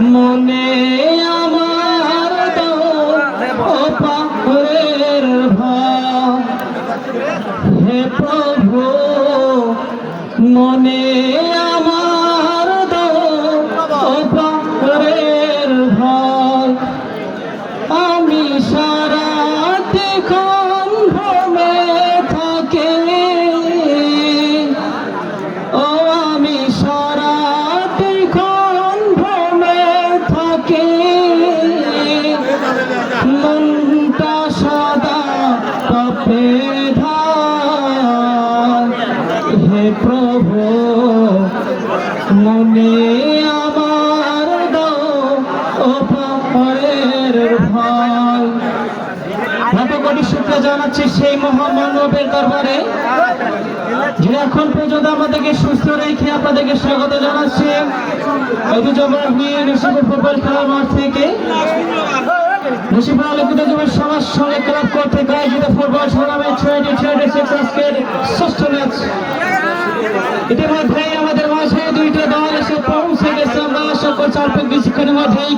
মনে আমার পাপের ভার হে প্রভু মনে আমার পাপের ভার আমি সারাক্ষণ ভ্রমে থাকি ও আমি সারাক্ষণ ভ্রমে থাকি মনটা সদা পাপে ধার হে প্রভু মনে আমার পাপের ভার কোটি শুকরিয়া জানাচ্ছি সেই মহামানবের দরবারে যিনি এখন পর্যন্ত আমাদেরকে সুস্থ রেখে আপনাদেরকে স্বাগত জানাচ্ছি ফুটবল খেলার মাঠ থেকে মুন্সিপাল আলোকিত যুবের সমাজ সঙ্গে ক্লাব কর্তৃক আয়োজিত ফুটবল টুর্নামেন্ট 2026 আজকের ষষ্ঠ ম্যাচ। ইতিমধ্যে আমাদের মাঝে দুইটা দল এসে পৌঁছে গেছে। আমরা আশা করছি অল্প কিছুক্ষণের মধ্যেই